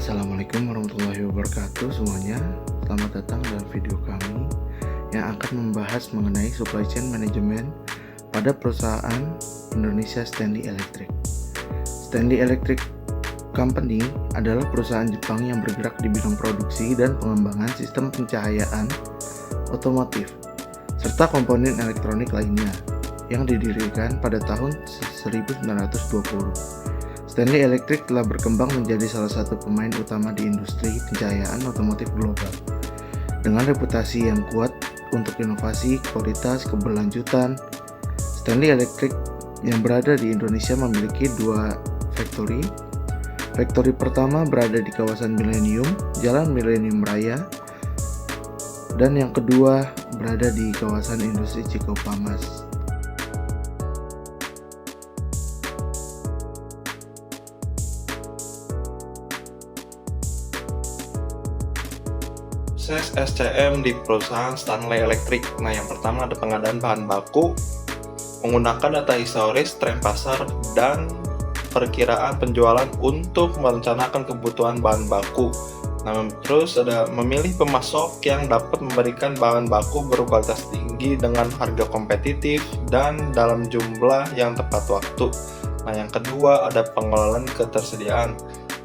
Assalamualaikum warahmatullahi wabarakatuh semuanya. Selamat datang dalam video kami yang akan membahas mengenai supply chain management pada perusahaan Indonesia Stanley Electric. Stanley Electric Company adalah perusahaan Jepang yang bergerak di bidang produksi dan pengembangan sistem pencahayaan otomotif serta komponen elektronik lainnya yang didirikan pada tahun 1920. Stanley Electric telah berkembang menjadi salah satu pemain utama di industri pencahayaan otomotif global. Dengan reputasi yang kuat untuk inovasi, kualitas, keberlanjutan, Stanley Electric yang berada di Indonesia memiliki dua factory. Factory pertama berada di kawasan Millennium, Jalan Millennium Raya, dan yang kedua berada di kawasan industri Cikopamas. Proses SCM di perusahaan Stanley Electric. Nah, yang pertama ada pengadaan bahan baku, menggunakan data historis, tren pasar, dan perkiraan penjualan untuk merencanakan kebutuhan bahan baku. Nah, terus ada memilih pemasok yang dapat memberikan bahan baku berkualitas tinggi dengan harga kompetitif dan dalam jumlah yang tepat waktu. Nah, yang kedua ada pengelolaan ketersediaan,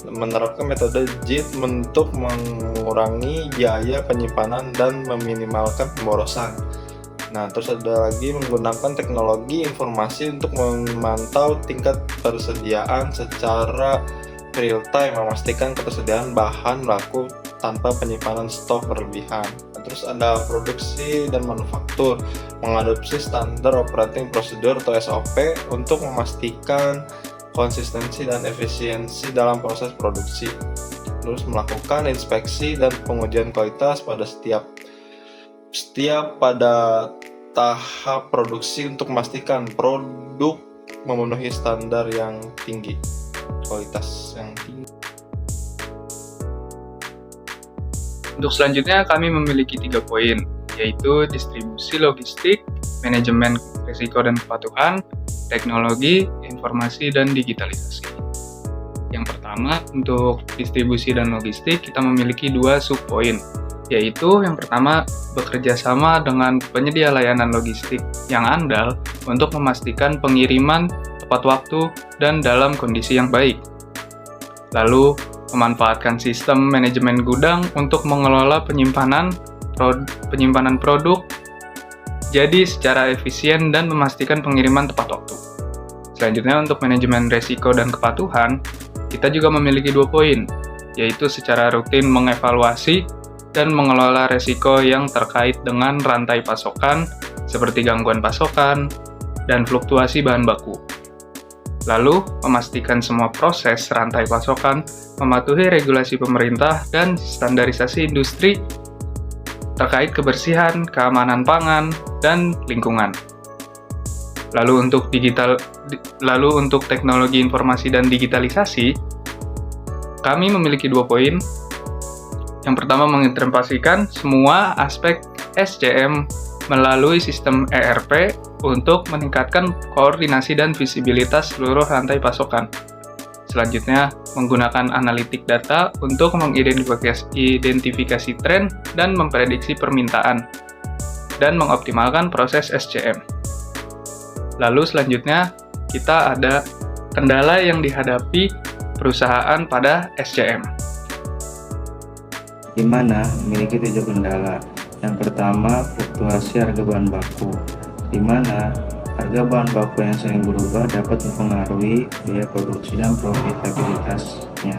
menerapkan metode JIT untuk mengurangi biaya penyimpanan dan meminimalkan pemborosan. Nah, terus ada lagi menggunakan teknologi informasi untuk memantau tingkat persediaan secara real time, memastikan ketersediaan bahan baku tanpa penyimpanan stok berlebihan. Nah, terus ada produksi dan manufaktur, mengadopsi standar operating procedure atau SOP untuk memastikan konsistensi dan efisiensi dalam proses produksi. Terus melakukan inspeksi dan pengujian kualitas pada setiap pada tahap produksi untuk memastikan produk memenuhi standar yang tinggi, kualitas yang tinggi. Untuk selanjutnya kami memiliki 3 poin, yaitu distribusi logistik, manajemen risiko dan kepatuhan, teknologi, informasi, dan digitalisasi. Yang pertama, untuk distribusi dan logistik, kita memiliki 2 subpoin, yaitu yang pertama, bekerja sama dengan penyedia layanan logistik yang andal untuk memastikan pengiriman tepat waktu dan dalam kondisi yang baik. Lalu, memanfaatkan sistem manajemen gudang untuk mengelola penyimpanan produk jadi secara efisien dan memastikan pengiriman tepat waktu. Selanjutnya untuk manajemen risiko dan kepatuhan, kita juga memiliki 2 poin, yaitu secara rutin mengevaluasi dan mengelola risiko yang terkait dengan rantai pasokan, seperti gangguan pasokan dan fluktuasi bahan baku. Lalu, memastikan semua proses rantai pasokan mematuhi regulasi pemerintah dan standarisasi industri terkait kebersihan, keamanan pangan, dan lingkungan. Lalu untuk teknologi informasi dan digitalisasi, kami memiliki 2 poin. Yang pertama, mengimplementasikan semua aspek SCM melalui sistem ERP untuk meningkatkan koordinasi dan visibilitas seluruh rantai pasokan. Selanjutnya, menggunakan analitik data untuk mengidentifikasi tren dan memprediksi permintaan, dan mengoptimalkan proses SCM. Lalu selanjutnya, kita ada kendala yang dihadapi perusahaan pada SCM. Di mana memiliki 7 kendala. Yang pertama, fluktuasi harga bahan baku, di mana harga bahan baku yang sering berubah dapat mempengaruhi biaya produksi dan profitabilitasnya.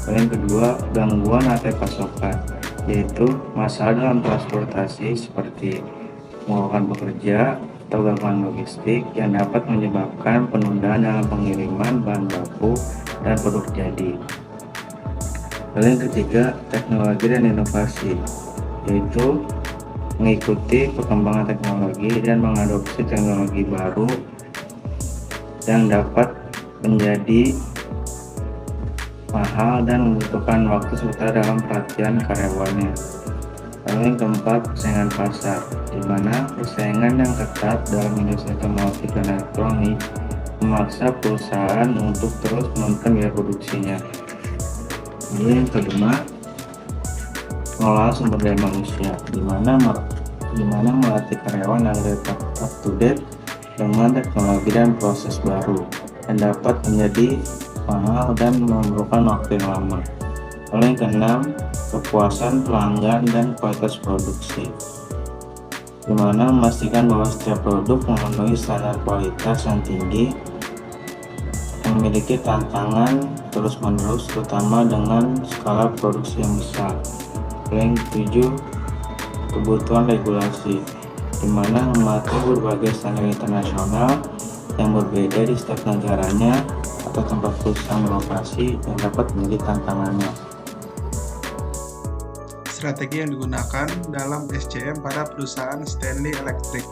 Yang kedua, gangguan rantai pasokan, yaitu masalah dalam transportasi seperti mogokkan bekerja atau gangguan logistik yang dapat menyebabkan penundaan dalam pengiriman bahan baku dan produk jadi. Lalu yang ketiga, teknologi dan inovasi, yaitu mengikuti perkembangan teknologi dan mengadopsi teknologi baru yang dapat menjadi mahal dan membutuhkan waktu serta dalam perhatian karyawannya. Lalu yang keempat, persaingan pasar, di mana persaingan yang ketat dalam industri otomotif dan elektronik memaksa perusahaan untuk terus menurunkan biaya produksinya. Lalu yang kelima, pengelolaan sumber daya manusia, di mana melatih karyawan agar tetap up to date dengan teknologi dan proses baru yang dapat menjadi mahal dan memerlukan waktu yang lama. Lalu yang keenam, kepuasan pelanggan dan kualitas produksi, di mana memastikan bahwa setiap produk memenuhi standar kualitas yang tinggi, memiliki tantangan terus-menerus terutama dengan skala produksi yang besar. Yang ketujuh, kebutuhan regulasi, di mana mengatur berbagai standar internasional yang berbeda di setiap negaranya atau tempat perusahaan berlokasi yang dapat menjadi tantangannya. Strategi yang digunakan dalam SCM pada perusahaan Stanley Electric.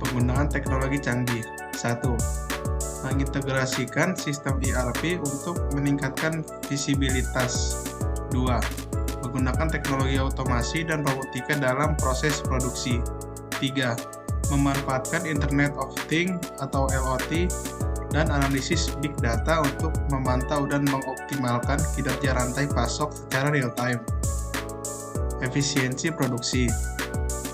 Penggunaan teknologi canggih. 1. Mengintegrasikan sistem ERP untuk meningkatkan visibilitas. 2. Menggunakan teknologi otomasi dan robotika dalam proses produksi. 3. Memanfaatkan Internet of Things atau IoT dan analisis big data untuk memantau dan mengoptimalkan kinerja rantai pasok secara real time. Efisiensi produksi.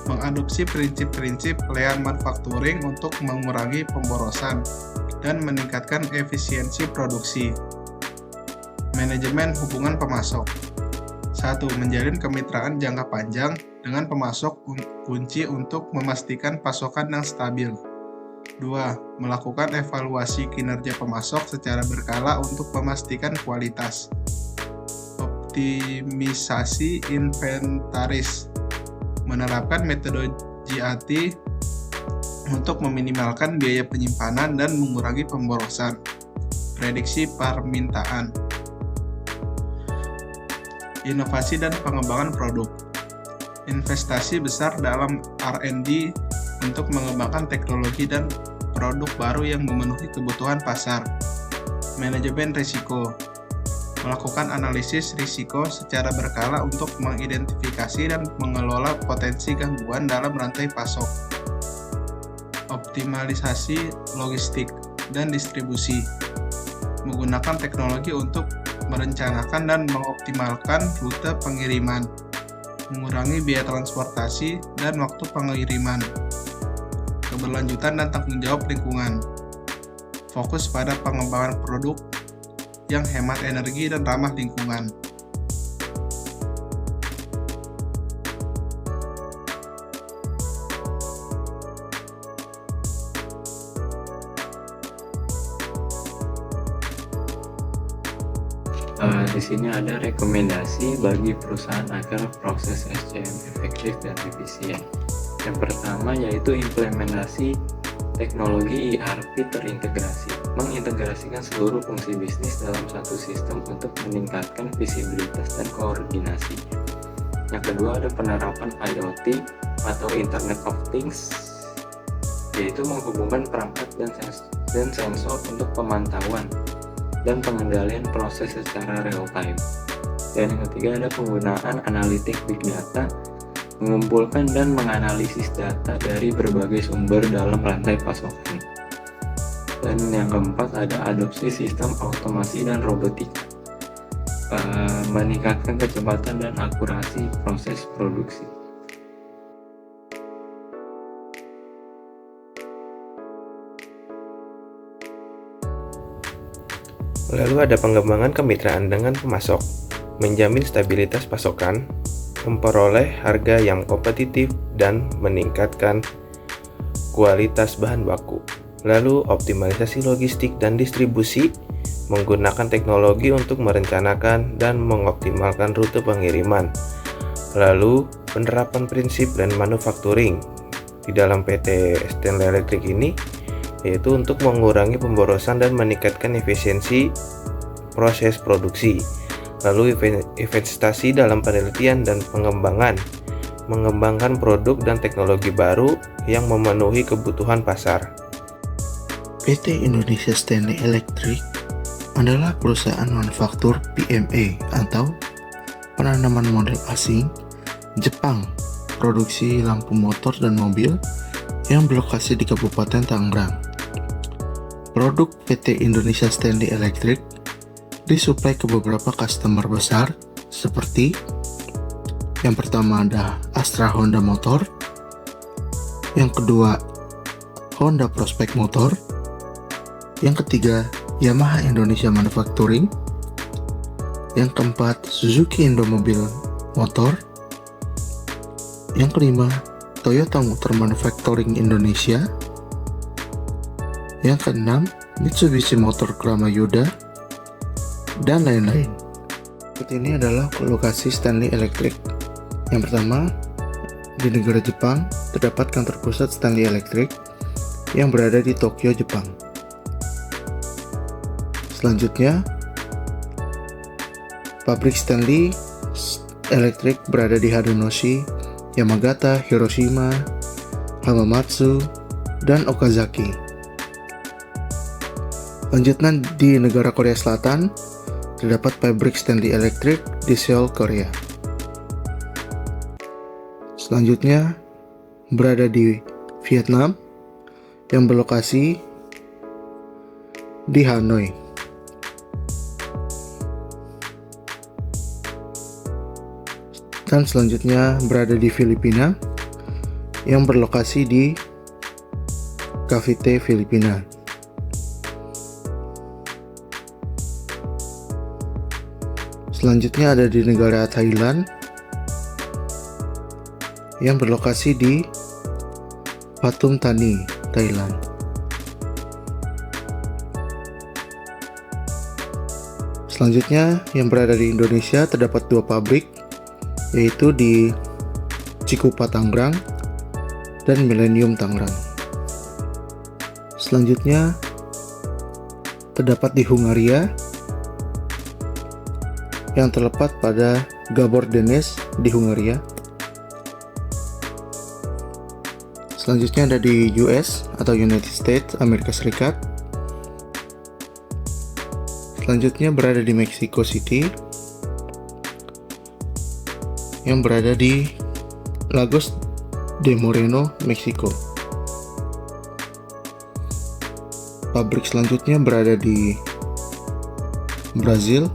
Mengadopsi prinsip-prinsip lean manufacturing untuk mengurangi pemborosan dan meningkatkan efisiensi produksi. Manajemen hubungan pemasok. 1. Menjalin kemitraan jangka panjang dengan pemasok kunci untuk memastikan pasokan yang stabil. 2. Melakukan evaluasi kinerja pemasok secara berkala untuk memastikan kualitas. Optimisasi inventaris. Menerapkan metode GAT untuk meminimalkan biaya penyimpanan dan mengurangi pemborosan. Prediksi permintaan. Inovasi dan pengembangan produk. Investasi besar dalam R&D untuk mengembangkan teknologi dan produk baru yang memenuhi kebutuhan pasar. Manajemen risiko. Melakukan analisis risiko secara berkala untuk mengidentifikasi dan mengelola potensi gangguan dalam rantai pasok. Optimalisasi logistik dan distribusi. Menggunakan teknologi untuk merencanakan dan mengoptimalkan rute pengiriman, mengurangi biaya transportasi dan waktu pengiriman. Keberlanjutan dan tanggung jawab lingkungan. Fokus pada pengembangan produk yang hemat energi dan ramah lingkungan. Di sini ada rekomendasi bagi perusahaan agar proses SCM efektif dan efisien. Yang pertama yaitu implementasi teknologi ERP terintegrasi, mengintegrasikan seluruh fungsi bisnis dalam satu sistem untuk meningkatkan visibilitas dan koordinasi. Yang kedua ada penerapan IoT atau Internet of Things, yaitu menghubungkan perangkat dan sensor untuk pemantauan dan pengendalian proses secara real time. Dan yang ketiga ada penggunaan analitik big data, mengumpulkan dan menganalisis data dari berbagai sumber dalam rantai pasokan. Dan yang keempat ada adopsi sistem otomasi dan robotika, meningkatkan kecepatan dan akurasi proses produksi. Lalu ada pengembangan kemitraan dengan pemasok, menjamin stabilitas pasokan, memperoleh harga yang kompetitif, dan meningkatkan kualitas bahan baku. Lalu optimalisasi logistik dan distribusi, menggunakan teknologi untuk merencanakan dan mengoptimalkan rute pengiriman. Lalu penerapan prinsip dan manufacturing di dalam PT Stanley Electric ini, yaitu untuk mengurangi pemborosan dan meningkatkan efisiensi proses produksi. Lalu investasi dalam penelitian dan pengembangan, mengembangkan produk dan teknologi baru yang memenuhi kebutuhan pasar. PT Indonesia Stanley Electric adalah perusahaan manufaktur PMA atau penanaman model asing Jepang, produksi lampu motor dan mobil yang berlokasi di Kabupaten Tangerang. Produk PT Indonesia Stanley Electric disuplai ke beberapa customer besar seperti yang pertama ada Astra Honda Motor, yang kedua Honda Prospect Motor, yang ketiga Yamaha Indonesia Manufacturing, yang keempat Suzuki Indomobil Motor, yang kelima Toyota Motor Manufacturing Indonesia, yang keenam Mitsubishi Motor Krama Yuda, dan lain-lain. Berikut ini adalah lokasi Stanley Electric. Yang pertama, di negara Jepang terdapat kantor pusat Stanley Electric yang berada di Tokyo, Jepang. Selanjutnya, pabrik Stanley Electric berada di Harunoshi, Yamagata, Hiroshima, Hamamatsu, dan Okazaki. Lanjutnya di negara Korea Selatan, terdapat pabrik Stanley Electric di Seoul, Korea. Selanjutnya, berada di Vietnam, yang berlokasi di Hanoi. Dan selanjutnya berada di Filipina, yang berlokasi di Cavite, Filipina. Selanjutnya ada di negara Thailand, yang berlokasi di Pathum Thani, Thailand. Selanjutnya yang berada di Indonesia terdapat dua pabrik, yaitu di Cikupa, Tangerang, dan Millennium, Tangerang. Selanjutnya terdapat di Hungaria, yang terletak pada Gabordenes di Hungaria. Selanjutnya ada di US atau United States, Amerika Serikat. Selanjutnya berada di Mexico City, yang berada di Lagos de Moreno, Meksiko. Pabrik selanjutnya berada di Brazil,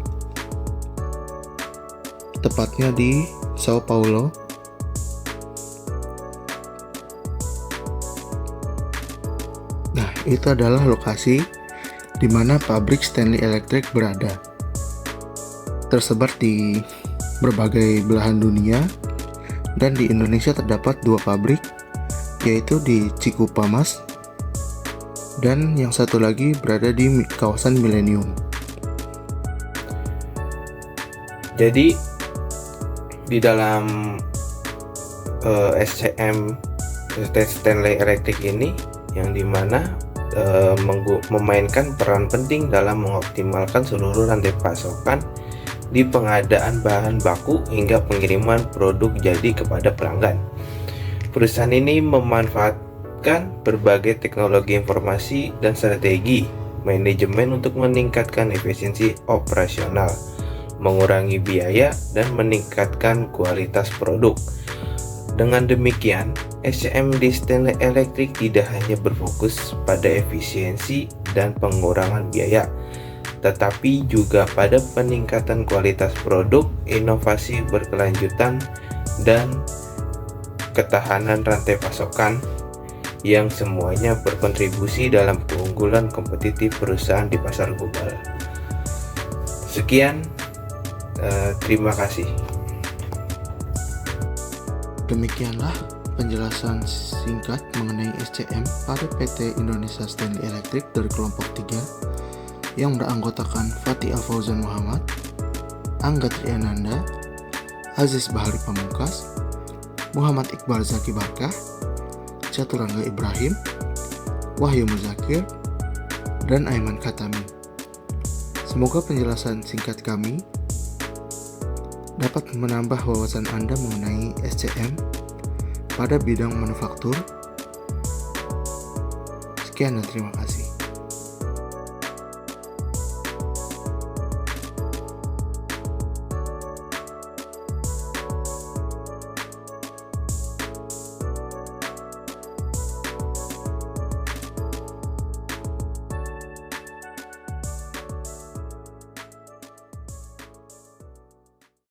tepatnya di Sao Paulo. Nah, itu adalah lokasi di mana pabrik Stanley Electric berada. Tersebar di berbagai belahan dunia, dan di Indonesia terdapat dua pabrik, yaitu di Cikupa Mas, dan yang satu lagi berada di kawasan Millennium. Jadi di dalam SCM Stanley Electric ini, yang dimana memainkan peran penting dalam mengoptimalkan seluruh rantai pasokan di pengadaan bahan baku hingga pengiriman produk jadi kepada pelanggan. Perusahaan ini memanfaatkan berbagai teknologi informasi dan strategi manajemen untuk meningkatkan efisiensi operasional, mengurangi biaya, dan meningkatkan kualitas produk. Dengan demikian, SCM di Stanley Electric tidak hanya berfokus pada efisiensi dan pengurangan biaya, tetapi juga pada peningkatan kualitas produk, inovasi berkelanjutan, dan ketahanan rantai pasokan, yang semuanya berkontribusi dalam keunggulan kompetitif perusahaan di pasar global. Sekian, terima kasih. Demikianlah penjelasan singkat mengenai SCM pada PT Indonesia Stanley Electric dari kelompok 3 yang beranggotakan Fatih Alfauzan Muhammad, Angga Triananda, Aziz Bahari Pamungkas, Muhammad Iqbal Zaki Barkah, Caturangga Ibrahim, Wahyu Muzakir, dan Aiman Khatami. Semoga penjelasan singkat kami dapat menambah wawasan Anda mengenai SCM pada bidang manufaktur. Sekian dan terima kasih.